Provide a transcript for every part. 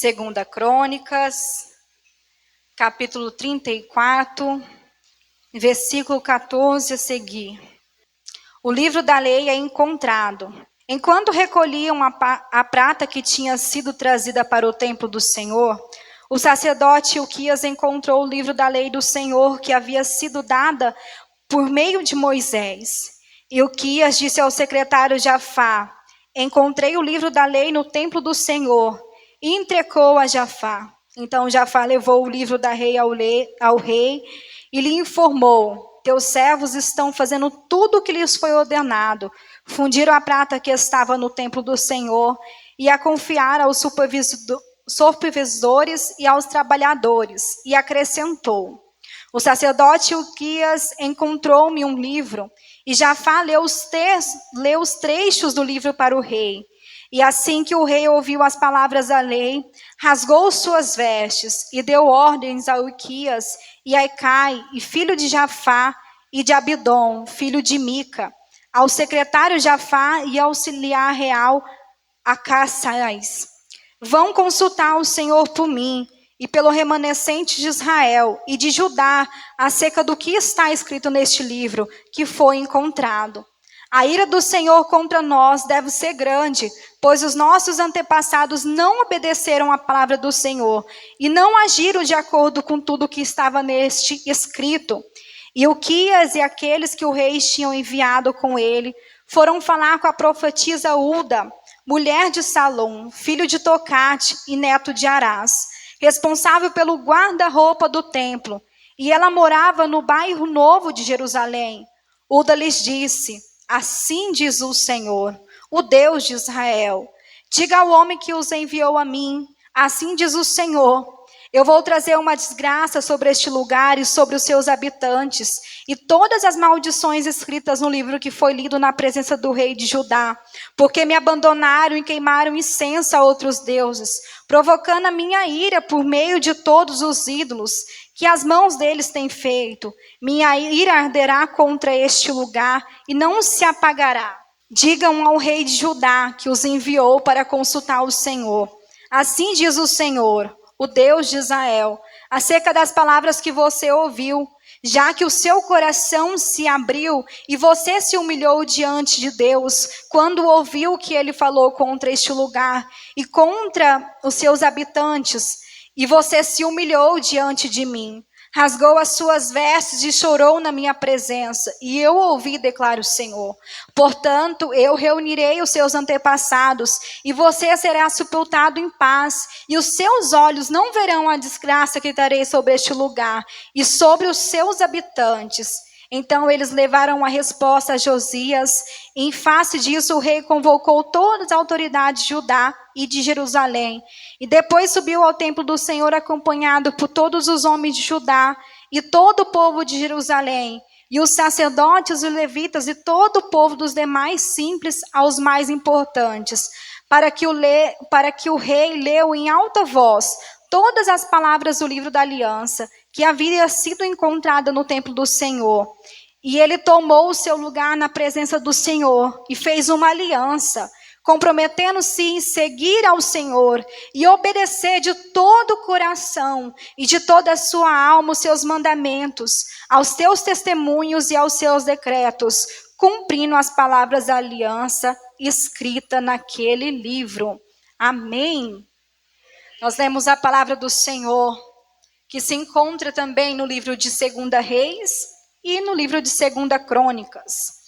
Segunda Crônicas, capítulo 34, versículo 14 a seguir. O livro da lei é encontrado. Enquanto recolhiam a prata que tinha sido trazida para o templo do Senhor, o sacerdote Ilquias encontrou o livro da lei do Senhor que havia sido dada por meio de Moisés. Ilquias disse ao secretário Jafá: encontrei o livro da lei no templo do Senhor, e entregou a Jafá. Então Jafá levou o livro da lei ao rei e lhe informou: teus servos estão fazendo tudo o que lhes foi ordenado. Fundiram a prata que estava no templo do Senhor e a confiaram aos supervisores e aos trabalhadores. E acrescentou: o sacerdote Ilquias encontrou-me um livro, e Jafá leu os trechos do livro para o rei. E assim que o rei ouviu as palavras da lei, rasgou suas vestes e deu ordens a Ilquias e a Ecai, filho de Jafá, e de Abidom, filho de Mica, ao secretário Jafá e auxiliar real Acaçais: vão consultar o Senhor por mim e pelo remanescente de Israel e de Judá acerca do que está escrito neste livro que foi encontrado. A ira do Senhor contra nós deve ser grande, pois os nossos antepassados não obedeceram à palavra do Senhor e não agiram de acordo com tudo que estava neste escrito. E Ilquias e aqueles que o rei tinham enviado com ele foram falar com a profetisa Ulda, mulher de Salom, filho de Tocate e neto de Arás, responsável pelo guarda-roupa do templo, e ela morava no bairro novo de Jerusalém. Ulda lhes disse: assim diz o Senhor, o Deus de Israel: diga ao homem que os enviou a mim, assim diz o Senhor: eu vou trazer uma desgraça sobre este lugar e sobre os seus habitantes, e todas as maldições escritas no livro que foi lido na presença do rei de Judá, porque me abandonaram e queimaram incenso a outros deuses, provocando a minha ira por meio de todos os ídolos que as mãos deles têm feito. Minha ira arderá contra este lugar e não se apagará. Digam ao rei de Judá que os enviou para consultar o Senhor. Assim diz o Senhor, o Deus de Israel, acerca das palavras que você ouviu, já que o seu coração se abriu e você se humilhou diante de Deus, quando ouviu o que ele falou contra este lugar e contra os seus habitantes, e você se humilhou diante de mim, rasgou as suas vestes e chorou na minha presença, e eu ouvi, declara o Senhor. Portanto, eu reunirei os seus antepassados, e você será sepultado em paz, e os seus olhos não verão a desgraça que trarei sobre este lugar, e sobre os seus habitantes. Então eles levaram a resposta a Josias, e em face disso o rei convocou todas as autoridades de Judá e de Jerusalém, e depois subiu ao templo do Senhor acompanhado por todos os homens de Judá e todo o povo de Jerusalém, e os sacerdotes e levitas e todo o povo, dos demais simples aos mais importantes, para que o rei leu em alta voz todas as palavras do livro da aliança, que havia sido encontrada no templo do Senhor. E ele tomou o seu lugar na presença do Senhor e fez uma aliança, comprometendo-se em seguir ao Senhor e obedecer de todo o coração e de toda a sua alma os seus mandamentos, aos teus testemunhos e aos seus decretos, cumprindo as palavras da aliança escrita naquele livro. Amém. Nós lemos a palavra do Senhor, que se encontra também no livro de 2 Reis e no livro de 2 Crônicas.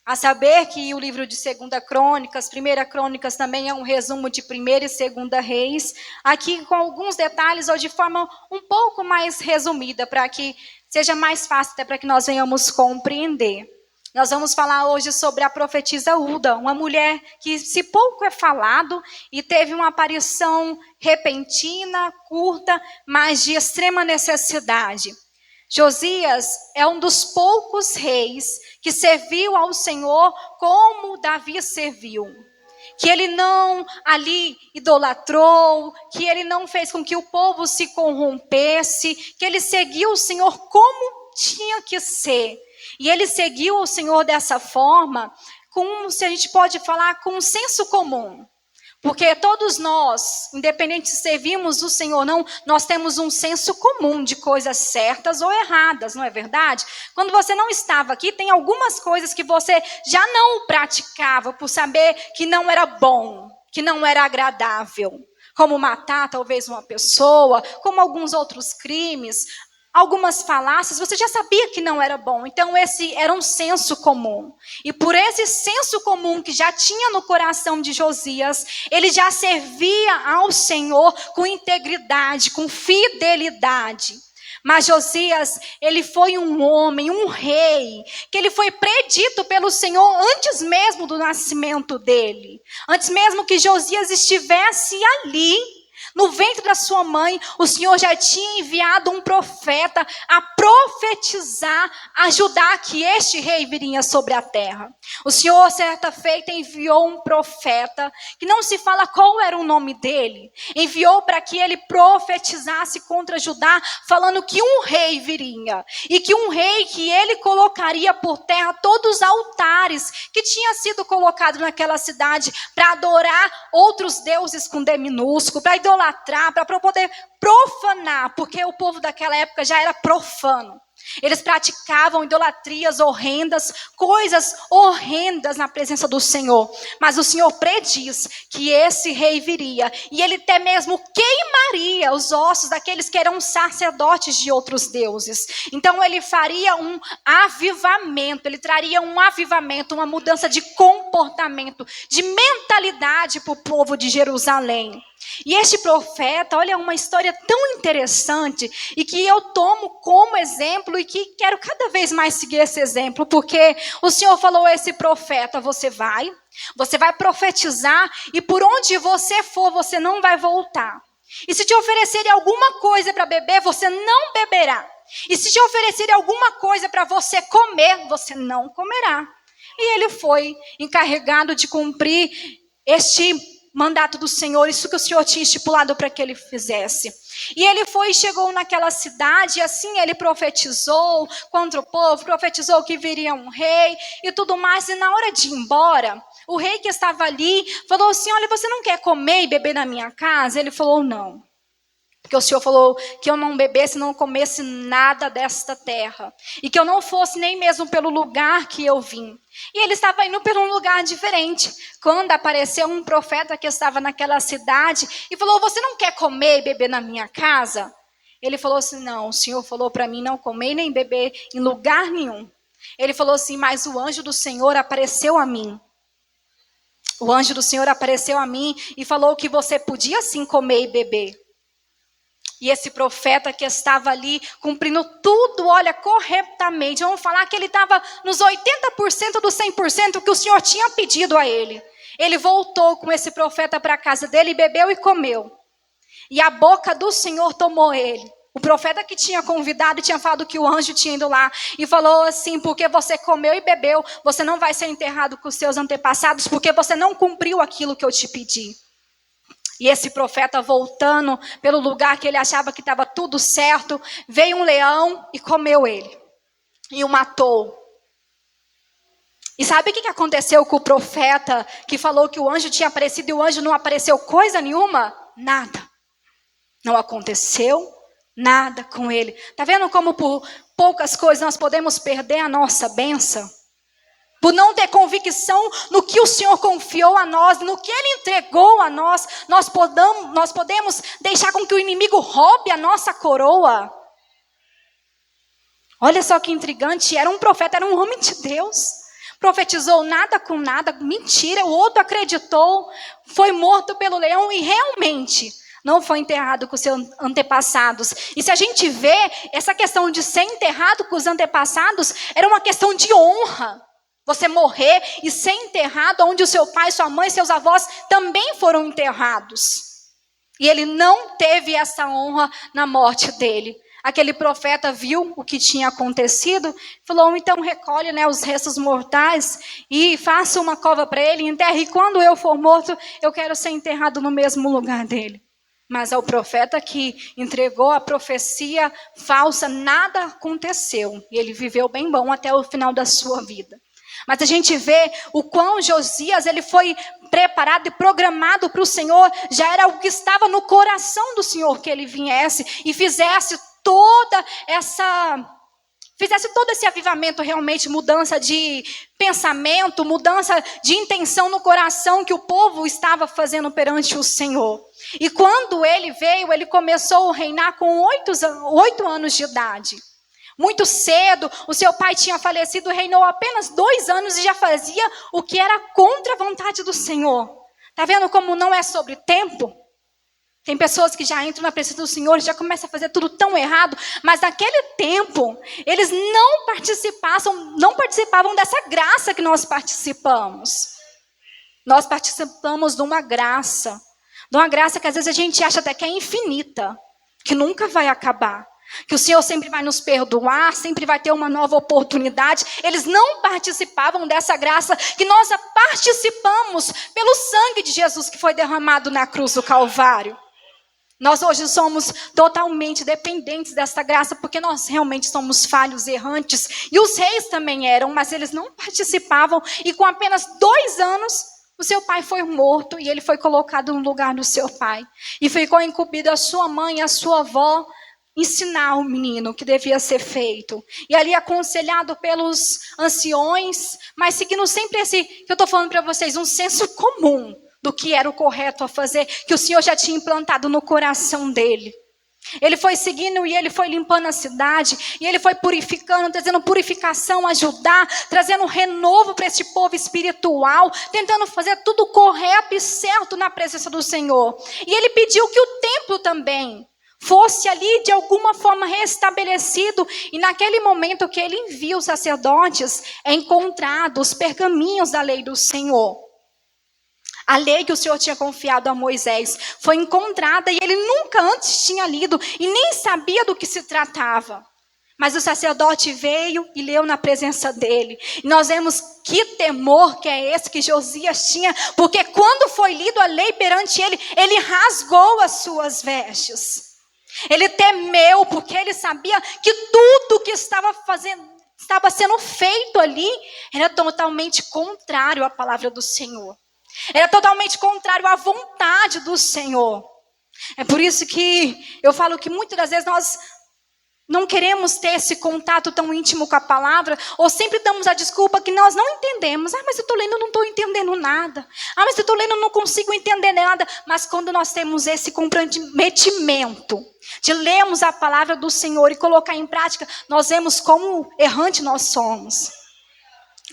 A saber que o livro de 2 Crônicas, 1 Crônicas também é um resumo de 1 e 2 Reis, aqui com alguns detalhes ou de forma um pouco mais resumida, para que seja mais fácil até para que nós venhamos compreender. Nós vamos falar hoje sobre a profetisa Ulda, uma mulher que se pouco é falado e teve uma aparição repentina, curta, mas de extrema necessidade. Josias é um dos poucos reis que serviu ao Senhor como Davi serviu. Que ele não ali idolatrou, que ele não fez com que o povo se corrompesse, que ele seguiu o Senhor como tinha que ser. E ele seguiu o Senhor dessa forma, com, se a gente pode falar, com um senso comum. Porque todos nós, independente se servimos o Senhor ou não, nós temos um senso comum de coisas certas ou erradas, não é verdade? Quando você não estava aqui, tem algumas coisas que você já não praticava por saber que não era bom, que não era agradável. Como matar talvez uma pessoa, como alguns outros crimes, algumas falácias, você já sabia que não era bom. Então esse era um senso comum. E por esse senso comum que já tinha no coração de Josias, ele já servia ao Senhor com integridade, com fidelidade. Mas Josias, ele foi um homem, um rei, que ele foi predito pelo Senhor antes mesmo do nascimento dele. Antes mesmo que Josias estivesse ali, no ventre da sua mãe, o Senhor já tinha enviado um profeta a profetizar, ajudar que este rei viria sobre a terra. O Senhor, certa feita, enviou um profeta, que não se fala qual era o nome dele, enviou para que ele profetizasse contra Judá, falando que um rei viria, e que um rei que ele colocaria por terra todos os altares que tinha sido colocado naquela cidade, para adorar outros deuses com D minúsculo, para idolatrar, para poder profanar, porque o povo daquela época já era profano. Eles praticavam idolatrias horrendas, coisas horrendas na presença do Senhor. Mas o Senhor prediz que esse rei viria, e ele até mesmo queimaria os ossos daqueles que eram sacerdotes de outros deuses. Então ele faria um avivamento, ele traria um avivamento, uma mudança de comportamento, de mentalidade para o povo de Jerusalém. E este profeta, olha, uma história tão interessante e que eu tomo como exemplo e que quero cada vez mais seguir esse exemplo, porque o Senhor falou a esse profeta: você vai profetizar e por onde você for, você não vai voltar. E se te oferecerem alguma coisa para beber, você não beberá. E se te oferecerem alguma coisa para você comer, você não comerá. E ele foi encarregado de cumprir este mandato do Senhor, isso que o Senhor tinha estipulado para que ele fizesse. E ele foi e chegou naquela cidade, e assim ele profetizou contra o povo, profetizou que viria um rei e tudo mais. E na hora de ir embora, o rei que estava ali falou assim: olha, você não quer comer e beber na minha casa? Ele falou: não. Porque o Senhor falou que eu não bebesse, não comesse nada desta terra. E que eu não fosse nem mesmo pelo lugar que eu vim. E ele estava indo por um lugar diferente. Quando apareceu um profeta que estava naquela cidade e falou: você não quer comer e beber na minha casa? Ele falou assim: não, o Senhor falou para mim não comer nem beber em lugar nenhum. Ele falou assim: mas o anjo do Senhor apareceu a mim. O anjo do Senhor apareceu a mim e falou que você podia sim comer e beber. E esse profeta que estava ali cumprindo tudo, olha, corretamente. Vamos falar que ele estava nos 80% dos 100% que o Senhor tinha pedido a ele. Ele voltou com esse profeta para a casa dele, bebeu e comeu. E a boca do Senhor tomou ele. O profeta que tinha convidado e tinha falado que o anjo tinha ido lá. E falou assim: porque você comeu e bebeu, você não vai ser enterrado com os seus antepassados, porque você não cumpriu aquilo que eu te pedi. E esse profeta, voltando pelo lugar que ele achava que estava tudo certo, veio um leão e comeu ele. E o matou. E sabe o que aconteceu com o profeta que falou que o anjo tinha aparecido e o anjo não apareceu coisa nenhuma? Nada. Não aconteceu nada com ele. Está vendo como por poucas coisas nós podemos perder a nossa bênção? Por não ter convicção no que o Senhor confiou a nós, no que Ele entregou a nós, nós podemos deixar com que o inimigo roube a nossa coroa. Olha só que intrigante, era um profeta, era um homem de Deus. Profetizou nada com nada, mentira, o outro acreditou, foi morto pelo leão e realmente não foi enterrado com seus antepassados. E se a gente vê, essa questão de ser enterrado com os antepassados, era uma questão de honra. Você morrer e ser enterrado onde o seu pai, sua mãe, seus avós também foram enterrados. E ele não teve essa honra na morte dele. Aquele profeta viu o que tinha acontecido, falou: então recolhe, os restos mortais e faça uma cova para ele, enterre. E quando eu for morto, eu quero ser enterrado no mesmo lugar dele. Mas ao profeta que entregou a profecia falsa, nada aconteceu. E ele viveu bem bom até o final da sua vida. Mas a gente vê o quão Josias ele foi preparado e programado para o Senhor. Já era algo que estava no coração do Senhor que ele viesse e fizesse todo esse avivamento, realmente, mudança de pensamento, mudança de intenção no coração que o povo estava fazendo perante o Senhor. E quando ele veio, ele começou a reinar com 8 anos de idade. Muito cedo, o seu pai tinha falecido, reinou apenas 2 anos e já fazia o que era contra a vontade do Senhor. Está vendo como não é sobre tempo? Tem pessoas que já entram na presença do Senhor e já começam a fazer tudo tão errado, mas naquele tempo, eles não participavam dessa graça que nós participamos. Nós participamos de uma graça que às vezes a gente acha até que é infinita, que nunca vai acabar. Que o Senhor sempre vai nos perdoar, sempre vai ter uma nova oportunidade. Eles não participavam dessa graça que nós participamos pelo sangue de Jesus que foi derramado na cruz do Calvário. Nós hoje somos totalmente dependentes dessa graça, porque nós realmente somos falhos, errantes. E os reis também eram, mas eles não participavam. E com apenas 2 anos, o seu pai foi morto e ele foi colocado no lugar do seu pai. E ficou incumbido a sua mãe e a sua avó ensinar o menino o que devia ser feito. E ali aconselhado pelos anciões, mas seguindo sempre esse que eu estou falando para vocês, um senso comum do que era o correto a fazer, que o Senhor já tinha implantado no coração dele. Ele foi seguindo e ele foi limpando a cidade, e ele foi purificando, trazendo purificação, ajudar, trazendo um renovo para esse povo espiritual, tentando fazer tudo correto e certo na presença do Senhor. E ele pediu que o templo também fosse ali de alguma forma restabelecido, e naquele momento que ele envia os sacerdotes, é encontrado os pergaminhos da lei do Senhor. A lei que o Senhor tinha confiado a Moisés foi encontrada e ele nunca antes tinha lido e nem sabia do que se tratava. Mas o sacerdote veio e leu na presença dele. E nós vemos que temor que é esse que Josias tinha, porque quando foi lido a lei perante ele, ele rasgou as suas vestes. Ele temeu porque ele sabia que tudo que estava sendo feito ali era totalmente contrário à palavra do Senhor. Era totalmente contrário à vontade do Senhor. É por isso que eu falo que muitas das vezes nós não queremos ter esse contato tão íntimo com a palavra, ou sempre damos a desculpa que nós não entendemos. Mas eu estou lendo, eu não estou entendendo nada. Mas eu estou lendo, eu não consigo entender nada. Mas quando nós temos esse comprometimento de lermos a palavra do Senhor e colocar em prática, nós vemos como errante nós somos,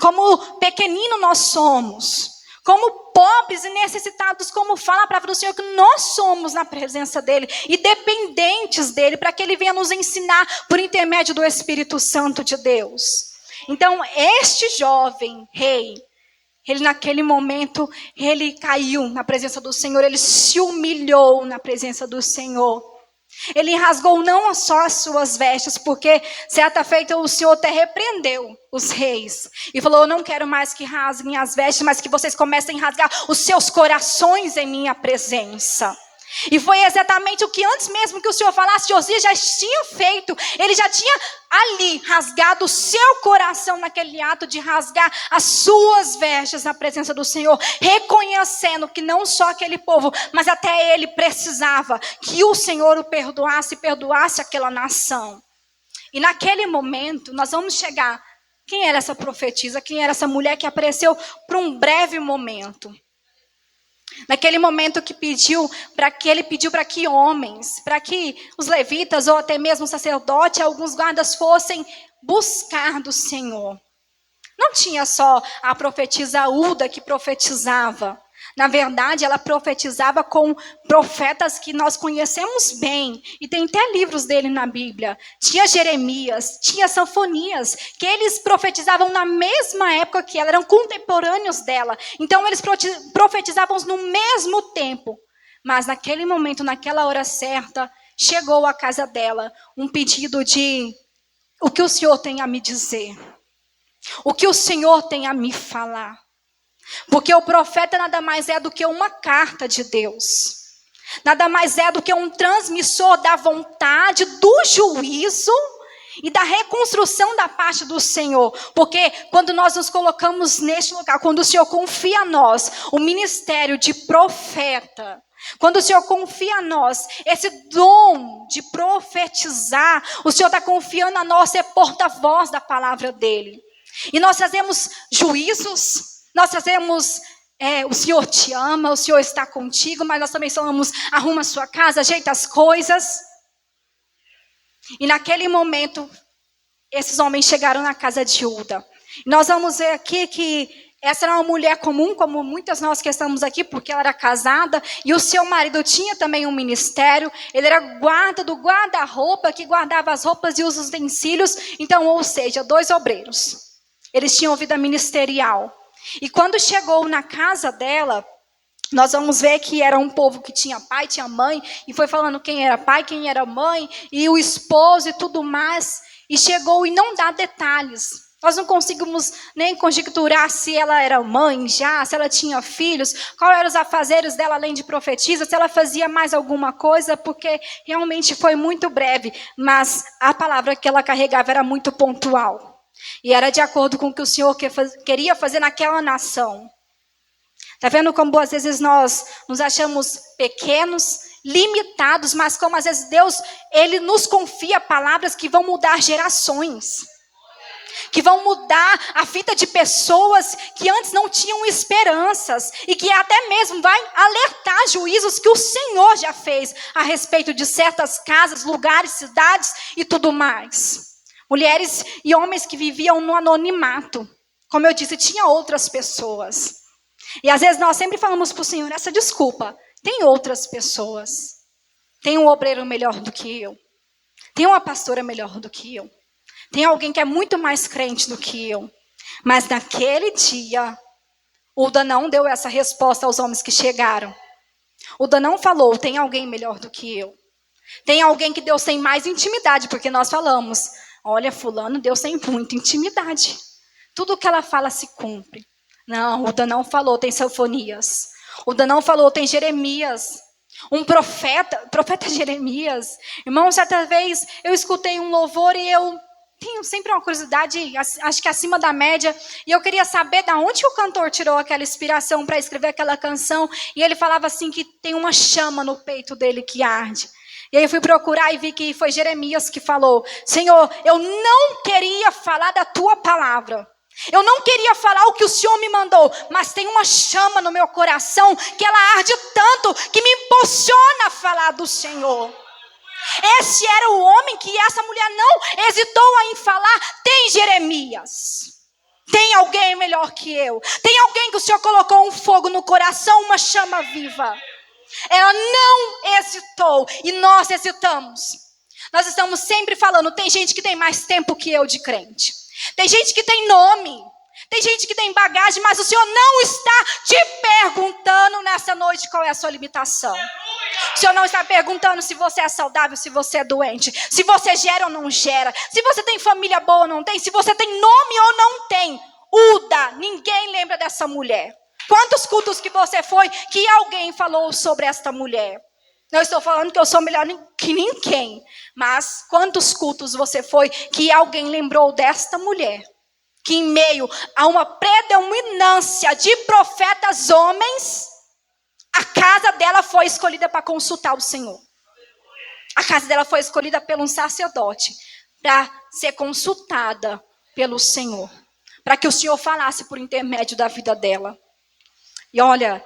como pequenino nós somos, como pobres e necessitados, como fala a palavra do Senhor, que nós somos na presença dEle e dependentes dEle, para que Ele venha nos ensinar por intermédio do Espírito Santo de Deus. Então, este jovem rei, ele naquele momento, ele caiu na presença do Senhor, ele se humilhou na presença do Senhor. Ele rasgou não só as suas vestes, porque certa feita o Senhor até repreendeu os reis e falou: eu não quero mais que rasguem as vestes, mas que vocês comecem a rasgar os seus corações em minha presença. E foi exatamente o que antes mesmo que o Senhor falasse, Josias já tinha feito. Ele já tinha ali rasgado o seu coração naquele ato de rasgar as suas vestes na presença do Senhor, reconhecendo que não só aquele povo, mas até ele precisava que o Senhor o perdoasse e perdoasse aquela nação. E naquele momento nós vamos chegar, quem era essa profetisa, quem era essa mulher que apareceu por um breve momento? Naquele momento que ele pediu para que homens, para que os levitas ou até mesmo o sacerdote, alguns guardas fossem buscar do Senhor. Não tinha só a profetisa Uda que profetizava. Na verdade, ela profetizava com profetas que nós conhecemos bem. E tem até livros dele na Bíblia. Tinha Jeremias, tinha Sofonias, que eles profetizavam na mesma época que ela, eram contemporâneos dela. Então, eles profetizavam no mesmo tempo. Mas naquele momento, naquela hora certa, chegou à casa dela um pedido de: o que o Senhor tem a me dizer? O que o Senhor tem a me falar? Porque o profeta nada mais é do que uma carta de Deus. Nada mais é do que um transmissor da vontade, do juízo e da reconstrução da parte do Senhor. Porque quando nós nos colocamos neste lugar, quando o Senhor confia a nós o ministério de profeta, quando o Senhor confia a nós esse dom de profetizar, o Senhor está confiando a nós ser porta-voz da palavra dEle. E nós fazemos juízos, nós fazemos, o Senhor te ama, o Senhor está contigo, mas nós também falamos, arruma a sua casa, ajeita as coisas. E naquele momento, esses homens chegaram na casa de Uda. Nós vamos ver aqui que essa era uma mulher comum, como muitas nós que estamos aqui, porque ela era casada, e o seu marido tinha também um ministério, ele era guarda do guarda-roupa, que guardava as roupas e os utensílios, então, ou seja, 2 obreiros. Eles tinham vida ministerial. E quando chegou na casa dela, nós vamos ver que era um povo que tinha pai, tinha mãe, e foi falando quem era pai, quem era mãe, e o esposo e tudo mais, e chegou e não dá detalhes. Nós não conseguimos nem conjecturar se ela era mãe já, se ela tinha filhos, qual eram os afazeres dela além de profetisa, se ela fazia mais alguma coisa, porque realmente foi muito breve, mas a palavra que ela carregava era muito pontual. E era de acordo com o que o Senhor queria fazer naquela nação. Está vendo como às vezes nós nos achamos pequenos, limitados, mas como às vezes Deus, Ele nos confia palavras que vão mudar gerações. Que vão mudar a vida de pessoas que antes não tinham esperanças. E que até mesmo vai alertar juízos que o Senhor já fez a respeito de certas casas, lugares, cidades e tudo mais. Mulheres e homens que viviam no anonimato. Como eu disse, tinha outras pessoas. E às vezes nós sempre falamos para o Senhor essa desculpa. Tem outras pessoas. Tem um obreiro melhor do que eu. Tem uma pastora melhor do que eu. Tem alguém que é muito mais crente do que eu. Mas naquele dia, Uda não deu essa resposta aos homens que chegaram. Uda não falou, tem alguém melhor do que eu. Tem alguém que Deus tem mais intimidade, porque nós falamos, olha, fulano, Deus tem muita intimidade. Tudo que ela fala se cumpre. Não, Uda não falou, tem Sofonias. Uda não falou, tem Jeremias. Um profeta Jeremias. Irmão, certa vez eu escutei um louvor e eu tenho sempre uma curiosidade, acho que acima da média, e eu queria saber de onde o cantor tirou aquela inspiração para escrever aquela canção, e ele falava assim que tem uma chama no peito dele que arde. E aí eu fui procurar e vi que foi Jeremias que falou, Senhor, eu não queria falar da tua palavra, eu não queria falar o que o Senhor me mandou, mas tem uma chama no meu coração, que ela arde tanto, que me impulsiona a falar do Senhor. Esse era o homem que essa mulher não hesitou em falar. Tem Jeremias. Tem alguém melhor que eu. Tem alguém que o Senhor colocou um fogo no coração, uma chama viva. Ela não hesitou e nós hesitamos. Nós estamos sempre falando, tem gente que tem mais tempo que eu de crente. Tem gente que tem nome. Tem gente que tem bagagem, mas o Senhor não está te perguntando nessa noite qual é a sua limitação. O Senhor não está perguntando se você é saudável, se você é doente, se você gera ou não gera, se você tem família boa ou não tem, se você tem nome ou não tem. Uda, ninguém lembra dessa mulher. Quantos cultos que você foi que alguém falou sobre esta mulher? Não estou falando que eu sou melhor que ninguém, mas quantos cultos você foi que alguém lembrou desta mulher? Que em meio a uma predominância de profetas homens, a casa dela foi escolhida para consultar o Senhor. A casa dela foi escolhida por um sacerdote para ser consultada pelo Senhor. Para que o Senhor falasse por intermédio da vida dela. E olha,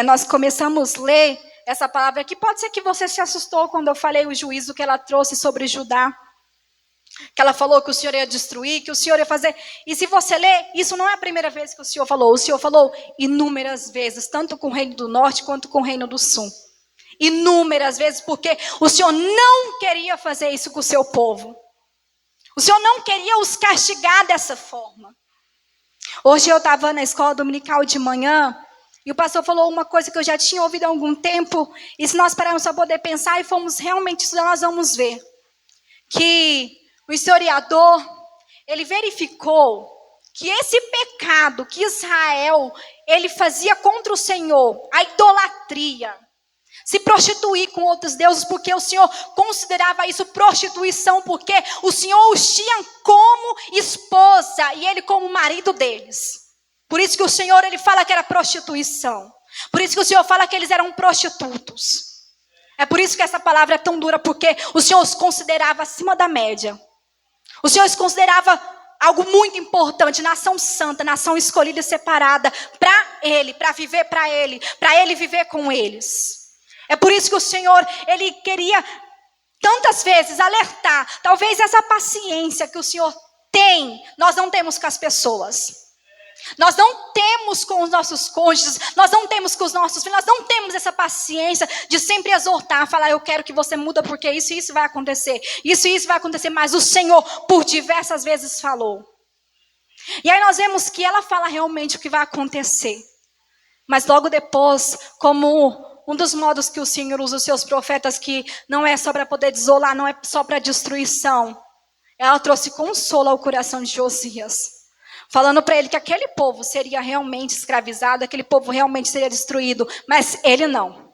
nós começamos a ler essa palavra aqui. Pode ser que você se assustou quando eu falei o juízo que ela trouxe sobre Judá. Que ela falou que o Senhor ia destruir, que o Senhor ia fazer. E se você ler, isso não é a primeira vez que o Senhor falou. O Senhor falou inúmeras vezes, tanto com o reino do norte quanto com o reino do sul. Inúmeras vezes, porque o Senhor não queria fazer isso com o seu povo. O Senhor não queria os castigar dessa forma. Hoje eu estava na escola dominical de manhã, e o pastor falou uma coisa que eu já tinha ouvido há algum tempo, e se nós pararmos para poder pensar e formos realmente estudar, nós vamos ver que o historiador, ele verificou que esse pecado que Israel, ele fazia contra o Senhor, a idolatria, se prostituir com outros deuses, porque o Senhor considerava isso prostituição, porque o Senhor os tinha como esposa e ele como marido deles. Por isso que o Senhor, ele fala que era prostituição. Por isso que o Senhor fala que eles eram prostitutos. É por isso que essa palavra é tão dura, porque o Senhor os considerava acima da média. O Senhor os considerava algo muito importante, nação santa, nação escolhida e separada para Ele, para Ele viver com eles. É por isso que o Senhor, Ele queria tantas vezes alertar, talvez essa paciência que o Senhor tem, nós não temos com as pessoas. Nós não temos com os nossos cônjuges, nós não temos com os nossos filhos, nós não temos essa paciência de sempre exortar, falar, eu quero que você muda porque isso e isso vai acontecer. Isso e isso vai acontecer, mas o Senhor por diversas vezes falou. E aí nós vemos que ela fala realmente o que vai acontecer. Mas logo depois, como um dos modos que o Senhor usa os seus profetas, que não é só para poder desolar, não é só para destruição, ela trouxe consolo ao coração de Josias. Falando para ele que aquele povo seria realmente escravizado, aquele povo realmente seria destruído, mas ele não.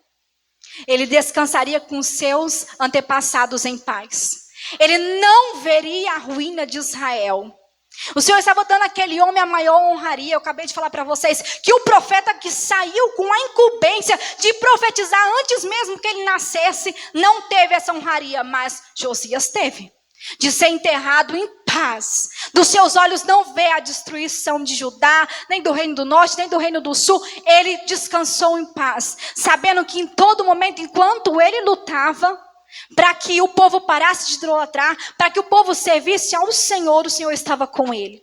Ele descansaria com seus antepassados em paz. Ele não veria a ruína de Israel. O Senhor estava dando àquele homem a maior honraria. Eu acabei de falar para vocês que o profeta que saiu com a incumbência de profetizar antes mesmo que ele nascesse, não teve essa honraria, mas Josias teve. De ser enterrado em paz. Dos seus olhos não vê a destruição de Judá, nem do reino do norte, nem do reino do sul. Ele descansou em paz, sabendo que em todo momento, enquanto ele lutava para que o povo parasse de idolatrar, para que o povo servisse ao Senhor, o Senhor estava com ele.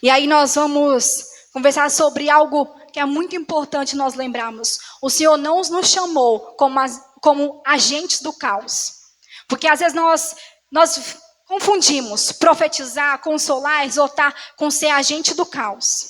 E aí nós vamos conversar sobre algo que é muito importante nós lembrarmos. O Senhor não nos chamou como agentes do caos. Porque às vezes nós confundimos profetizar, consolar, exortar com ser agente do caos.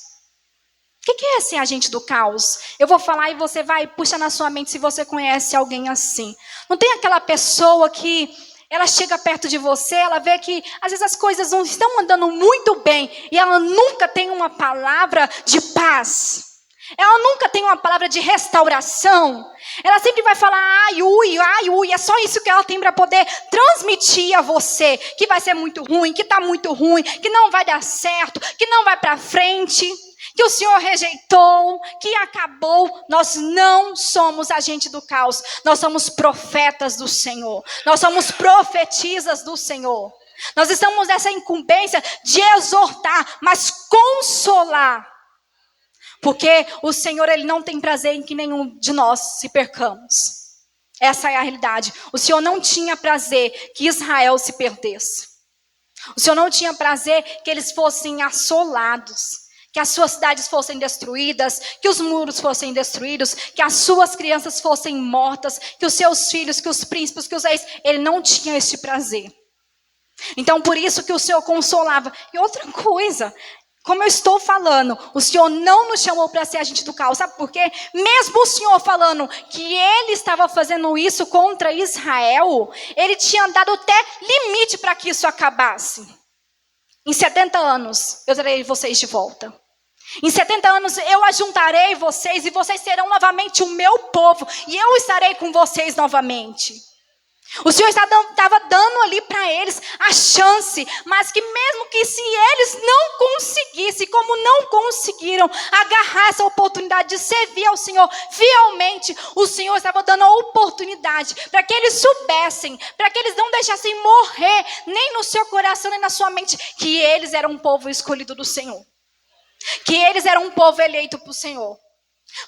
O que é ser agente do caos? Eu vou falar e você vai puxar na sua mente se você conhece alguém assim. Não tem aquela pessoa que ela chega perto de você, ela vê que às vezes as coisas não estão andando muito bem e ela nunca tem uma palavra de paz. Ela nunca tem uma palavra de restauração. Ela sempre vai falar, ai, ui. É só isso que ela tem para poder transmitir a você. Que vai ser muito ruim, que está muito ruim, que não vai dar certo, que não vai para frente, que o Senhor rejeitou, que acabou. Nós não somos agente do caos. Nós somos profetas do Senhor. Nós somos profetisas do Senhor. Nós estamos nessa incumbência de exortar, mas consolar. Porque o Senhor, Ele não tem prazer em que nenhum de nós se percamos. Essa é a realidade. O Senhor não tinha prazer que Israel se perdesse. O Senhor não tinha prazer que eles fossem assolados, que as suas cidades fossem destruídas, que os muros fossem destruídos, que as suas crianças fossem mortas, que os seus filhos, que os príncipes, que os reis. Ele não tinha esse prazer. Então, por isso que o Senhor consolava. E outra coisa, como eu estou falando, o Senhor não nos chamou para ser agente do caos. Sabe por quê? Mesmo o Senhor falando que Ele estava fazendo isso contra Israel, Ele tinha dado até limite para que isso acabasse. Em 70 anos, eu trarei vocês de volta. Em 70 anos, eu ajuntarei vocês e vocês serão novamente o meu povo. E eu estarei com vocês novamente. O Senhor estava dando ali para eles a chance, mas que mesmo que se eles não conseguissem, como não conseguiram agarrar essa oportunidade de servir ao Senhor fielmente, o Senhor estava dando a oportunidade para que eles soubessem, para que eles não deixassem morrer, nem no seu coração, nem na sua mente, que eles eram um povo escolhido do Senhor, que eles eram um povo eleito para o Senhor.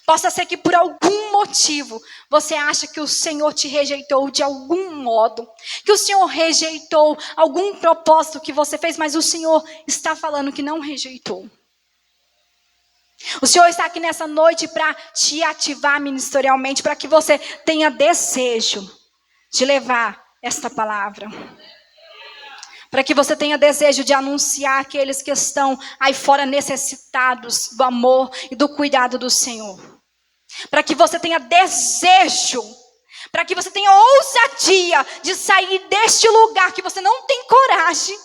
Possa ser que por algum motivo você acha que o Senhor te rejeitou de algum modo, que o Senhor rejeitou algum propósito que você fez, mas o Senhor está falando que não rejeitou. O Senhor está aqui nessa noite para te ativar ministerialmente, para que você tenha desejo de levar esta palavra. Para que você tenha desejo de anunciar aqueles que estão aí fora necessitados do amor e do cuidado do Senhor. Para que você tenha desejo, para que você tenha ousadia de sair deste lugar que você não tem coragem,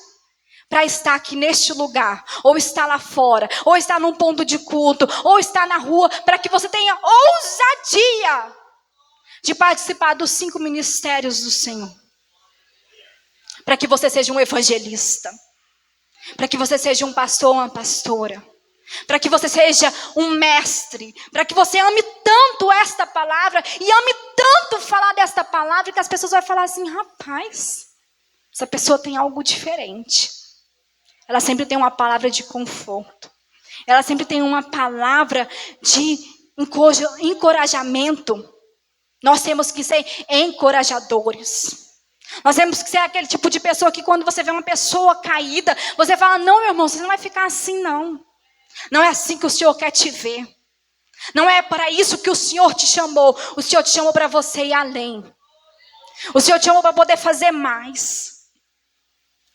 para estar aqui neste lugar, ou estar lá fora, ou estar num ponto de culto, ou estar na rua, para que você tenha ousadia de participar dos 5 ministérios do Senhor. Para que você seja um evangelista. Para que você seja um pastor ou uma pastora. Para que você seja um mestre. Para que você ame tanto esta palavra e ame tanto falar desta palavra que as pessoas vão falar assim: rapaz, essa pessoa tem algo diferente. Ela sempre tem uma palavra de conforto. Ela sempre tem uma palavra de encorajamento. Nós temos que ser encorajadores. Nós temos que ser aquele tipo de pessoa que quando você vê uma pessoa caída, você fala: não, meu irmão, você não vai ficar assim não. Não é assim que o Senhor quer te ver. Não é para isso que o Senhor te chamou. O Senhor te chamou para você ir além. O Senhor te chamou para poder fazer mais.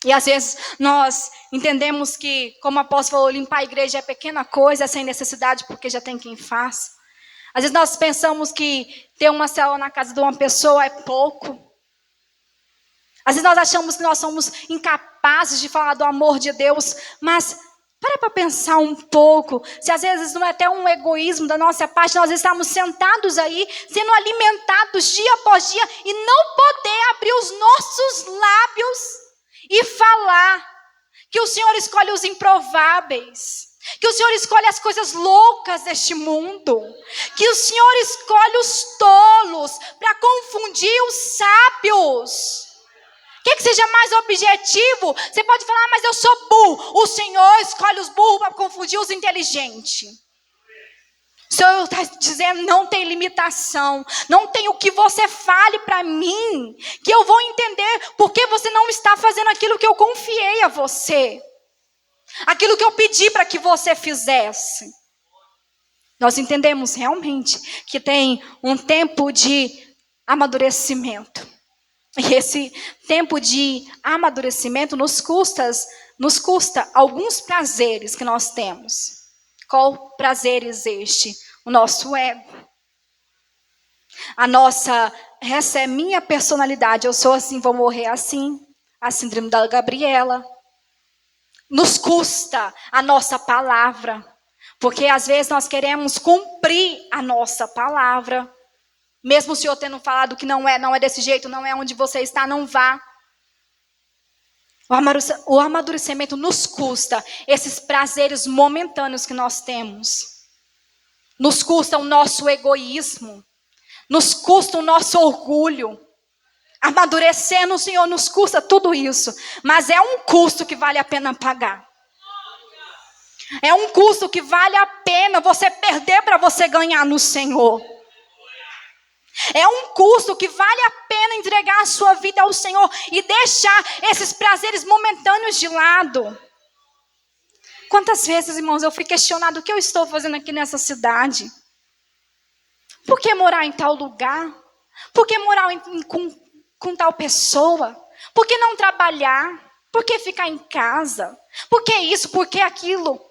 E às vezes nós entendemos que, como o apóstolo falou, limpar a igreja é pequena coisa, é sem necessidade, porque já tem quem faça. Às vezes nós pensamos que ter uma célula na casa de uma pessoa é pouco. Às vezes nós achamos que nós somos incapazes de falar do amor de Deus, mas para pensar um pouco, se às vezes não é até um egoísmo da nossa parte, nós estamos sentados aí, sendo alimentados dia após dia, e não poder abrir os nossos lábios e falar que o Senhor escolhe os improváveis, que o Senhor escolhe as coisas loucas deste mundo, que o Senhor escolhe os tolos para confundir os sábios. Que seja mais objetivo. Você pode falar: mas eu sou burro. O Senhor escolhe os burros para confundir os inteligentes. O Senhor está dizendo: não tem limitação. Não tem o que você fale para mim, que eu vou entender porque você não está fazendo aquilo que eu confiei a você. Aquilo que eu pedi para que você fizesse. Nós entendemos realmente que tem um tempo de amadurecimento. E esse tempo de amadurecimento nos custa alguns prazeres que nós temos. Qual prazeres este? O nosso ego. Essa é minha personalidade. Eu sou assim, vou morrer assim. A síndrome da Gabriela. Nos custa a nossa palavra. Porque às vezes nós queremos cumprir a nossa palavra. Mesmo o Senhor tendo falado que não é desse jeito, não é onde você está, não vá. O amadurecimento nos custa esses prazeres momentâneos que nós temos. Nos custa o nosso egoísmo. Nos custa o nosso orgulho. Amadurecer no Senhor nos custa tudo isso. Mas é um custo que vale a pena pagar. É um custo que vale a pena você perder para você ganhar no Senhor. É um custo que vale a pena entregar a sua vida ao Senhor e deixar esses prazeres momentâneos de lado. Quantas vezes, irmãos, eu fui questionado: o que eu estou fazendo aqui nessa cidade? Por que morar em tal lugar? Por que morar com tal pessoa? Por que não trabalhar? Por que ficar em casa? Por que isso? Por que aquilo?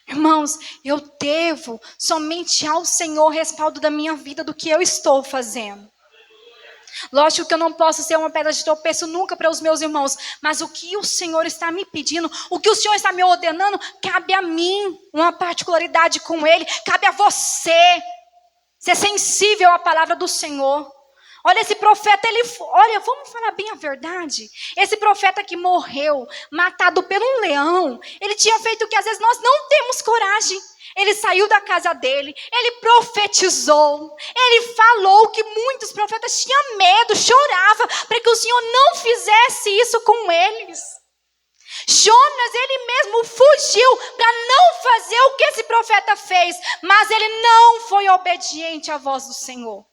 Irmãos, eu devo somente ao Senhor respaldo da minha vida, do que eu estou fazendo. Lógico que eu não posso ser uma pedra de tropeço nunca para os meus irmãos, mas o que o Senhor está me pedindo, o que o Senhor está me ordenando, cabe a mim, uma particularidade com Ele, cabe a você ser sensível à palavra do Senhor. Olha, esse profeta, vamos falar bem a verdade. Esse profeta que morreu, matado por um leão, ele tinha feito o que às vezes nós não temos coragem. Ele saiu da casa dele, ele profetizou, ele falou que muitos profetas tinham medo, choravam para que o Senhor não fizesse isso com eles. Jonas, ele mesmo fugiu para não fazer o que esse profeta fez, mas ele não foi obediente à voz do Senhor.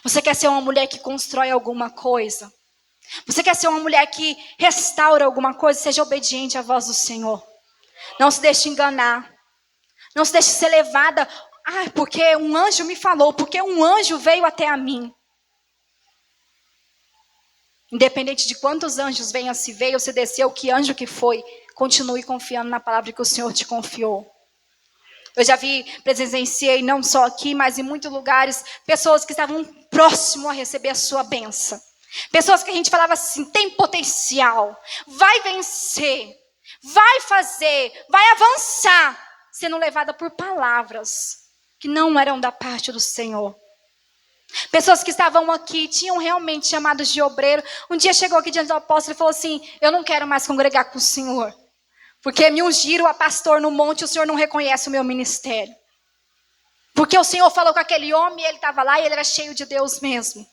Você quer ser uma mulher que constrói alguma coisa? Você quer ser uma mulher que restaura alguma coisa? Seja obediente à voz do Senhor. Não se deixe enganar. Não se deixe ser levada. Porque um anjo me falou. Porque um anjo veio até a mim. Independente de quantos anjos venham, se veio, se desceu, que anjo que foi, continue confiando na palavra que o Senhor te confiou. Eu já presenciei, não só aqui, mas em muitos lugares, pessoas que estavam próximo a receber a sua bênção. Pessoas que a gente falava assim: tem potencial, vai vencer, vai fazer, vai avançar, sendo levada por palavras que não eram da parte do Senhor. Pessoas que estavam aqui, tinham realmente chamados de obreiro. Um dia chegou aqui diante do apóstolo e falou assim: eu não quero mais congregar com o senhor, porque me ungiram a pastor no monte e o senhor não reconhece o meu ministério. Porque o senhor falou com aquele homem e ele estava lá e ele era cheio de Deus mesmo.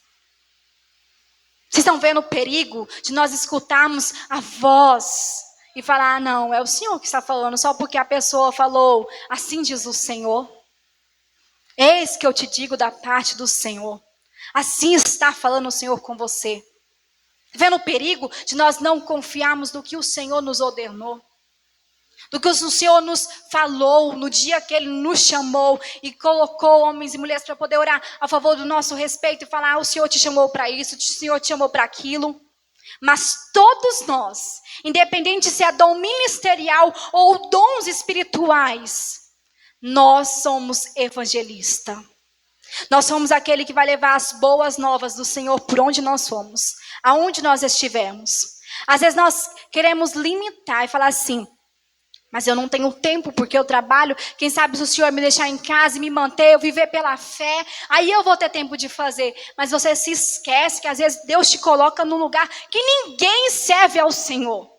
Vocês estão vendo o perigo de nós escutarmos a voz e falar: não, é o senhor que está falando, só porque a pessoa falou, assim diz o Senhor. Eis que eu te digo da parte do Senhor. Assim está falando o Senhor com você. Vendo o perigo de nós não confiarmos no que o Senhor nos ordenou, do que o Senhor nos falou no dia que Ele nos chamou e colocou homens e mulheres para poder orar a favor do nosso respeito e falar: o Senhor te chamou para isso, o Senhor te chamou para aquilo. Mas todos nós, independente se é dom ministerial ou dons espirituais, nós somos evangelistas. Nós somos aquele que vai levar as boas novas do Senhor por onde nós formos, aonde nós estivermos. Às vezes nós queremos limitar e falar assim: mas eu não tenho tempo porque eu trabalho. Quem sabe se o Senhor me deixar em casa e me manter, eu viver pela fé, aí eu vou ter tempo de fazer. Mas você se esquece que às vezes Deus te coloca num lugar que ninguém serve ao Senhor,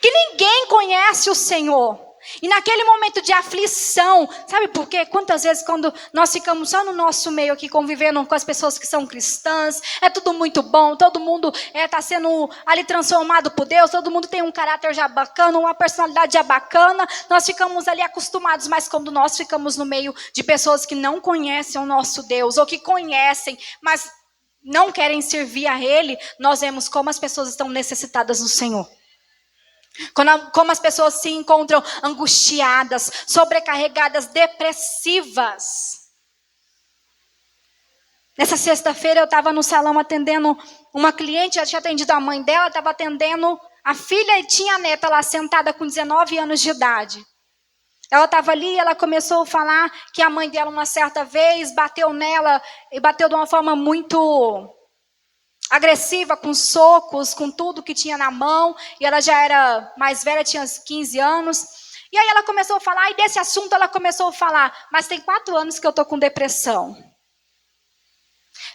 que ninguém conhece o Senhor. E naquele momento de aflição, sabe por quê? Quantas vezes quando nós ficamos só no nosso meio aqui, convivendo com as pessoas que são cristãs, é tudo muito bom, todo mundo está sendo ali transformado por Deus, todo mundo tem um caráter já bacana, uma personalidade já bacana, nós ficamos ali acostumados, mas quando nós ficamos no meio de pessoas que não conhecem o nosso Deus, ou que conhecem, mas não querem servir a Ele, nós vemos como as pessoas estão necessitadas do Senhor. Como as pessoas se encontram angustiadas, sobrecarregadas, depressivas. Nessa sexta-feira eu estava no salão atendendo uma cliente, já tinha atendido a mãe dela, estava atendendo a filha e tinha a neta lá sentada com 19 anos de idade. Ela estava ali e ela começou a falar que a mãe dela uma certa vez bateu nela e bateu de uma forma muito agressiva, com socos, com tudo que tinha na mão, e ela já era mais velha, tinha uns 15 anos, e aí ela começou a falar, e desse assunto ela começou a falar: mas tem 4 anos que eu estou com depressão,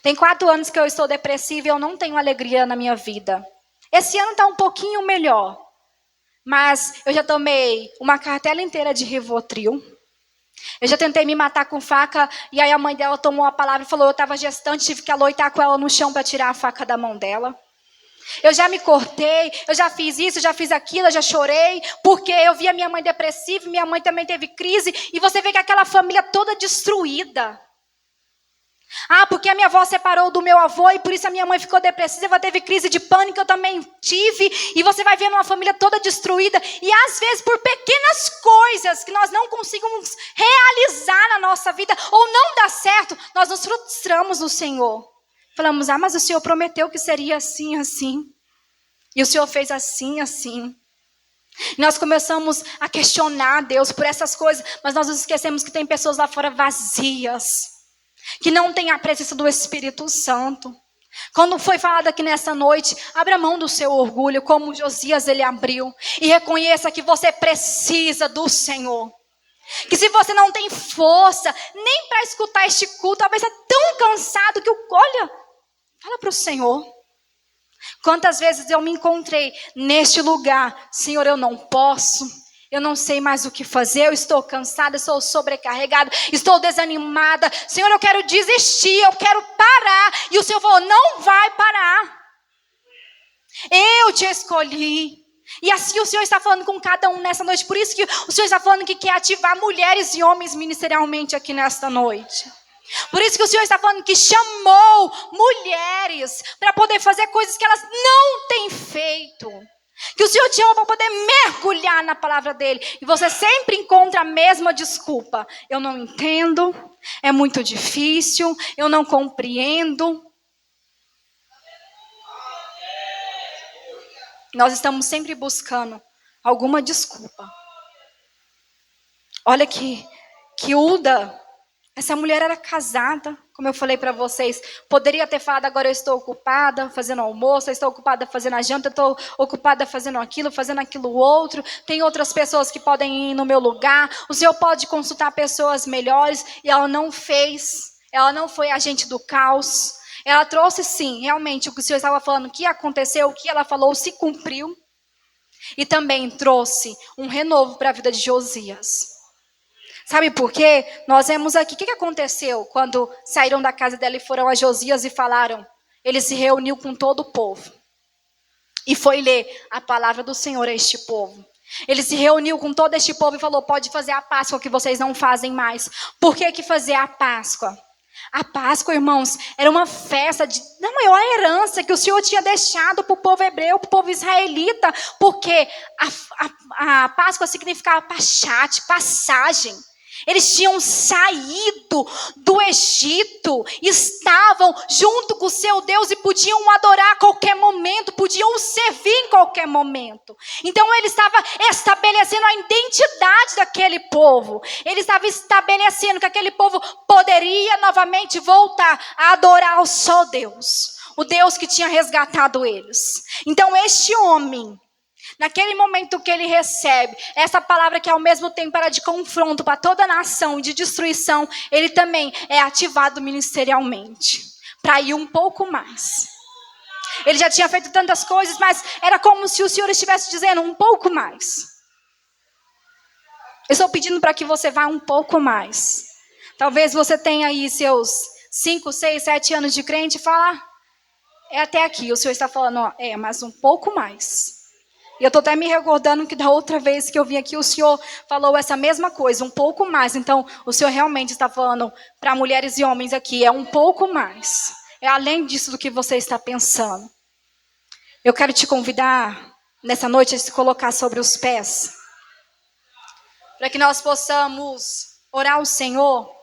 tem 4 anos que eu estou depressiva e eu não tenho alegria na minha vida. Esse ano está um pouquinho melhor, mas eu já tomei uma cartela inteira de Rivotril. Eu já tentei me matar com faca, e aí a mãe dela tomou a palavra e falou: eu estava gestante, tive que aloitar com ela no chão para tirar a faca da mão dela. Eu já me cortei, eu já fiz isso, já fiz aquilo, eu já chorei, porque eu vi a minha mãe depressiva, minha mãe também teve crise, e você vê que aquela família toda destruída. Ah, porque a minha avó separou do meu avô e por isso a minha mãe ficou depressiva, teve crise de pânico, eu também tive. E você vai vendo uma família toda destruída. E às vezes por pequenas coisas que nós não conseguimos realizar na nossa vida ou não dá certo, nós nos frustramos no Senhor. Falamos: ah, mas o Senhor prometeu que seria assim, assim. E o Senhor fez assim, assim. E nós começamos a questionar Deus por essas coisas, mas nós nos esquecemos que tem pessoas lá fora vazias, que não tem a presença do Espírito Santo. Quando foi falado aqui nessa noite, abra mão do seu orgulho, como Josias ele abriu, e reconheça que você precisa do Senhor. Que se você não tem força nem para escutar este culto, talvez é tão cansado que olha, fala para o Senhor. Quantas vezes eu me encontrei neste lugar: Senhor, eu não posso, eu não sei mais o que fazer, eu estou cansada, estou sobrecarregada, estou desanimada. Senhor, eu quero desistir, eu quero parar. E o Senhor falou: não vai parar. Eu te escolhi. E assim o Senhor está falando com cada um nessa noite. Por isso que o Senhor está falando que quer ativar mulheres e homens ministerialmente aqui nesta noite. Por isso que o Senhor está falando que chamou mulheres para poder fazer coisas que elas não têm feito. Que o Senhor te chama para poder mergulhar na palavra dele. E você sempre encontra a mesma desculpa: eu não entendo, é muito difícil, eu não compreendo. Nós estamos sempre buscando alguma desculpa. Olha que Uda, essa mulher era casada, como eu falei para vocês. Poderia ter falado: agora eu estou ocupada fazendo almoço, eu estou ocupada fazendo a janta, eu estou ocupada fazendo aquilo outro. Tem outras pessoas que podem ir no meu lugar. O Senhor pode consultar pessoas melhores. E ela não fez. Ela não foi agente do caos. Ela trouxe, sim, realmente o que o Senhor estava falando, que aconteceu, o que ela falou se cumpriu. E também trouxe um renovo para a vida de Josias. Sabe por quê? Nós vemos aqui, o que aconteceu quando saíram da casa dela e foram a Josias e falaram? Ele se reuniu com todo o povo. E foi ler a palavra do Senhor a este povo. Ele se reuniu com todo este povo e falou, pode fazer a Páscoa que vocês não fazem mais. Por que fazer a Páscoa? A Páscoa, irmãos, era uma festa da maior herança que o Senhor tinha deixado para o povo hebreu, para o povo israelita, porque a Páscoa significava pachate, passagem. Eles tinham saído do Egito, estavam junto com o seu Deus e podiam adorar a qualquer momento, podiam servir em qualquer momento. Então ele estava estabelecendo a identidade daquele povo. Ele estava estabelecendo que aquele povo poderia novamente voltar a adorar o só Deus, o Deus que tinha resgatado eles. Então este homem, naquele momento que ele recebe essa palavra que ao mesmo tempo era de confronto para toda a nação, de destruição, ele também é ativado ministerialmente, para ir um pouco mais. Ele já tinha feito tantas coisas, mas era como se o Senhor estivesse dizendo um pouco mais. Eu estou pedindo para que você vá um pouco mais. Talvez você tenha aí seus 5, 6, 7 anos de crente e fala, é até aqui, o Senhor está falando, ó, mas um pouco mais. E eu estou até me recordando que da outra vez que eu vim aqui, o Senhor falou essa mesma coisa, um pouco mais. Então, o Senhor realmente está falando para mulheres e homens aqui, é um pouco mais. É além disso do que você está pensando. Eu quero te convidar, nessa noite, a se colocar sobre os pés. Para que nós possamos orar ao Senhor.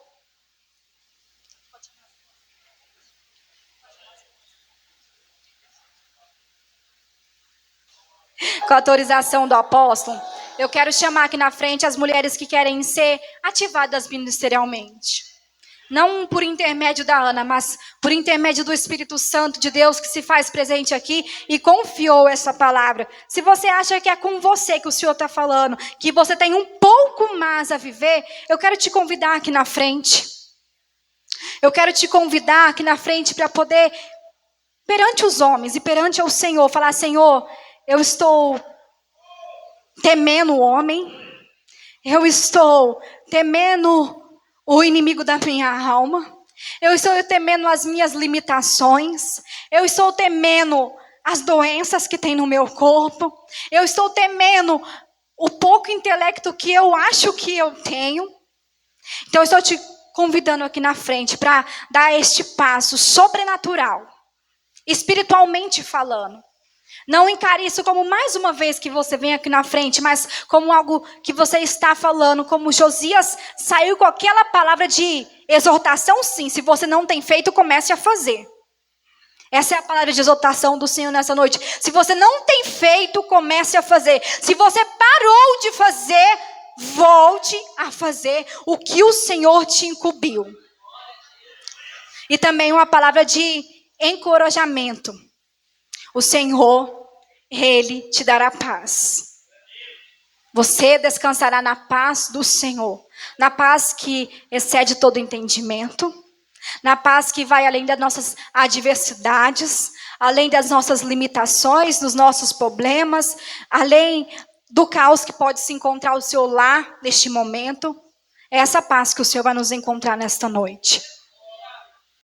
Com a autorização do apóstolo, eu quero chamar aqui na frente as mulheres que querem ser ativadas ministerialmente. Não por intermédio da Ana, mas por intermédio do Espírito Santo de Deus que se faz presente aqui e confiou essa palavra. Se você acha que é com você que o Senhor está falando, que você tem um pouco mais a viver, eu quero te convidar aqui na frente. Eu quero te convidar aqui na frente para poder, perante os homens e perante o Senhor, falar, Senhor, eu estou temendo o homem, eu estou temendo o inimigo da minha alma, eu estou temendo as minhas limitações, eu estou temendo as doenças que tem no meu corpo, eu estou temendo o pouco intelecto que eu acho que eu tenho. Então eu estou te convidando aqui na frente para dar este passo sobrenatural, espiritualmente falando. Não encare isso como mais uma vez que você vem aqui na frente, mas como algo que você está falando, como Josias saiu com aquela palavra de exortação, sim. Se você não tem feito, comece a fazer. Essa é a palavra de exortação do Senhor nessa noite. Se você não tem feito, comece a fazer. Se você parou de fazer, volte a fazer o que o Senhor te incumbiu. E também uma palavra de encorajamento. O Senhor, Ele te dará paz. Você descansará na paz do Senhor. Na paz que excede todo entendimento. Na paz que vai além das nossas adversidades. Além das nossas limitações, dos nossos problemas. Além do caos que pode se encontrar ao seu lar neste momento. É essa paz que o Senhor vai nos encontrar nesta noite.